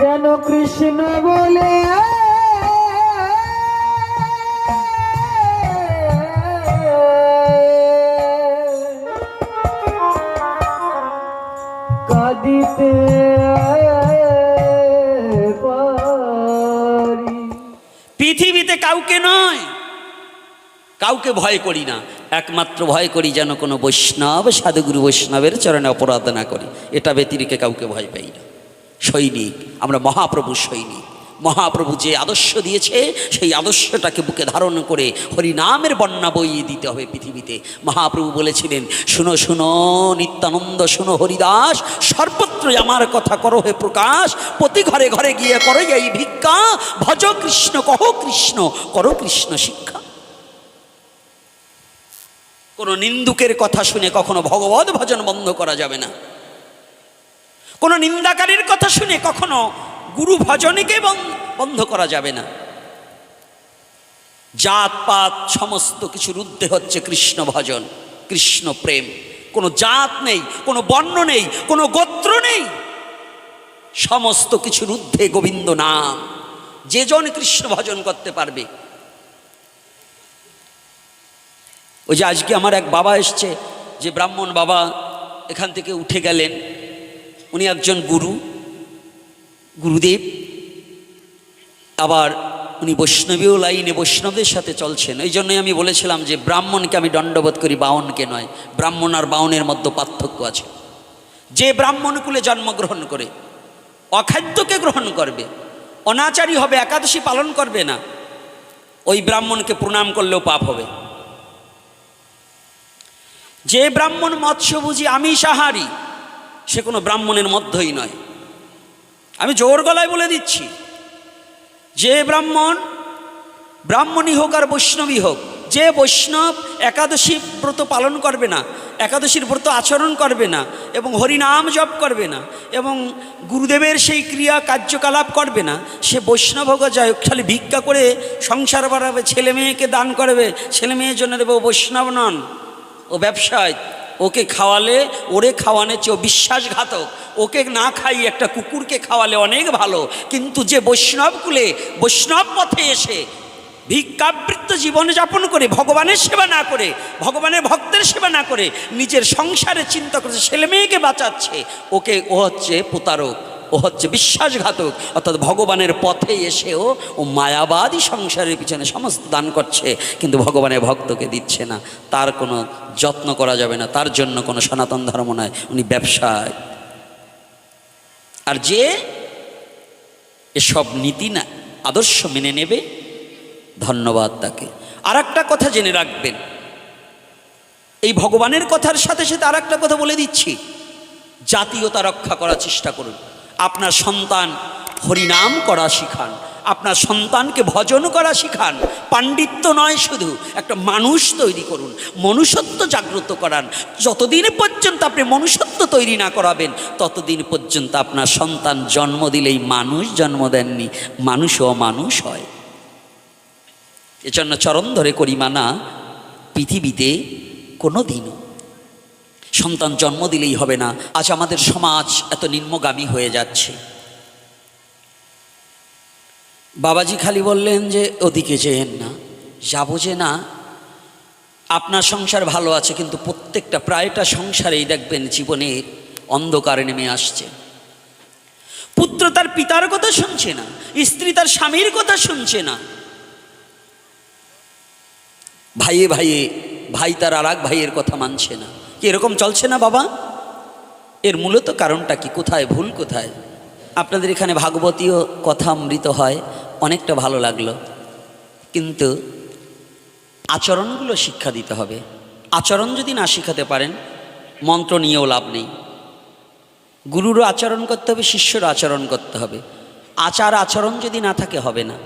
যেন কৃষ্ণ বলে কাঁদিতে পারি। পৃথিবীতে কাউকে নয়, কাউকে ভয় করি না, একমাত্র ভয় করি যেন কোনো বৈষ্ণব সাধুগুরু বৈষ্ণবের চরণে অপরাধ না করি, এটা ব্যতিরেকে কাউকে ভয় পাই না। সৈনিক আমরা, মহাপ্রভু সৈনিক। মহাপ্রভু যে আদর্শ দিয়েছে সেই আদর্শটাকে বুকে ধারণ করে হরিনামের বন্যা বইয়ে দিতে হবে পৃথিবীতে। মহাপ্রভু বলেছিলেন, শুনো শুনো নিত্যানন্দ, শুনো হরিদাস, সর্বত্রই আমার কথা করো হে প্রকাশ, প্রতি ঘরে ঘরে গিয়ে করো এই ভিক্ষা, ভজ কৃষ্ণ কহ কৃষ্ণ, করো কৃষ্ণ শিক্ষা। কোনো নিন্দুকের কথা শুনে কখনো ভগবত ভজন বন্ধ করা যাবে না। কোনো নিন্দাকারীর কথা শুনে কখনো গুরু ভজনকে বন্ধ করা যাবে না। জাতপাত সমস্ত কিছুর ঊর্ধ্বে হচ্ছে কৃষ্ণ ভজন, কৃষ্ণ প্রেম। কোনো জাত নেই, কোনো বর্ণ নেই, কোনো গোত্র নেই, সমস্ত কিছুর ঊর্ধ্বে গোবিন্দ নাম। যে জন কৃষ্ণ ভজন করতে পারবে। ওই যে আজকে আমার এক বাবা এসছে, যে ব্রাহ্মণ বাবা এখান থেকে উঠে গেলেন, উনি একজন গুরুদেব, আবার উনি বৈষ্ণবীয় লাইনে বৈষ্ণবদের সাথে চলছেন। এই জন্যই আমি বলেছিলাম যে ব্রাহ্মণকে আমি দণ্ডবোধ করি, বাউনকে নয়। ব্রাহ্মণ আর বাউনের মধ্যে পার্থক্য আছে। যে ব্রাহ্মণকুলে জন্মগ্রহণ করে অখাদ্যকে গ্রহণ করবে, অনাচারী হবে, একাদশী পালন করবে না, ওই ব্রাহ্মণকে প্রণাম করলেও পাপ হবে। যে ব্রাহ্মণ মৎস্যভোজী আমিষাহারী, সে কোনো ব্রাহ্মণের মধ্যেই নয়। আমি জোর গলায় বলে দিচ্ছি, যে ব্রাহ্মণই হোক আর বৈষ্ণবী হোক, যে বৈষ্ণব একাদশী ব্রত পালন করবে না, একাদশীর ব্রত আচরণ করবে না, এবং হরিনাম জপ করবে না, এবং গুরুদেবের সেই ক্রিয়া কার্যকলাপ করবে না, সে বৈষ্ণব হোক যাই হোক, খালি ভিক্ষা করে সংসার বাড়াবে, ছেলে মেয়েকে দান করবে, ছেলে মেয়ের জন্য দেবে, ও বৈষ্ণব নন, ও ব্যবসায়। ওকে খাওয়ালে, ওরে খাওয়ানোর চেয়ে ও বিশ্বাসঘাতক। ওকে না খাই একটা কুকুরকে খাওয়ালে অনেক ভালো। কিন্তু যে বৈষ্ণব কুলে, বৈষ্ণব পথে এসে ভিক্ষাবৃত্ত জীবনযাপন করে, ভগবানের সেবা না করে, ভগবানের ভক্তের সেবা না করে, নিজের সংসারে চিন্তা করছে, ছেলে মেয়েকে বাঁচাচ্ছে, ও হচ্ছে প্রতারক, ও হচ্ছে বিশ্বাসঘাতক। অর্থাৎ ভগবানের পথে এসেও ও মায়াবাদী সংসারের পিছনে সমস্ত দান করছে, কিন্তু ভগবানের ভক্তকে দিচ্ছে না। তার কোনো যত্ন করা যাবে না, তার জন্য কোনো সনাতন ধর্ম নয়, উনি ব্যবসায়। আর যে এসব নীতি না আদর্শ মেনে নেবে, ধন্যবাদ তাকে। আর একটা কথা জেনে রাখবেন, এই ভগবানের কথার সাথে সাথে আর একটা কথা বলে দিচ্ছি, জাতীয়তা রক্ষা করার চেষ্টা করুন। আপনার সন্তান হরিনাম করা শিখান, আপনার সন্তানকে ভজন করা শিখান। পাণ্ডিত্য নয়, শুধু একটা মানুষ তৈরি করুন, মনুষ্যত্ব জাগ্রত করান। যতদিন পর্যন্ত আপনি মনুষ্যত্ব তৈরি না করাবেন, ততদিন পর্যন্ত আপনার সন্তান জন্ম দিলেই মানুষ জন্ম দেননি, মানুষও মানুষ হয়। এজন্য চরণ ধরে করি মানা, পৃথিবীতে কোনো দিনও সন্তান জন্ম দিলেই হবে না। আজ আমাদের সমাজ এত নিম্নগামী হয়ে যাচ্ছে। বাবাজি খালি বললেন যে ওদিকে যেয়েন না, যাবো যে না। আপনার সংসার ভালো আছে, কিন্তু প্রত্যেকটা প্রায়টা সংসারেই দেখবেন জীবনের অন্ধকার নেমে আসছে। পুত্র তার পিতার কথা শুনছে না, স্ত্রী তার স্বামীর কথা শুনছে না, ভাই তার আর এক ভাইয়ের কথা মানছে না। কি এরকম চলছে না বাবা? এর মূলত কারণটা কি? কোথায় ভুল, কোথায়? আপনাদের এখানে ভাগবতীয় কথা অমৃত হয়, অনেকটা ভালো লাগলো, কিন্তু আচরণগুলো শিক্ষা দিতে হবে। আচরণ যদি না শিখাতে পারেন, মন্ত্র নিয়েও লাভ নেই। গুরুরও আচরণ করতে হবে, শিষ্যরও আচরণ করতে হবে। আচার আচরণ যদি না থাকে, হবে না।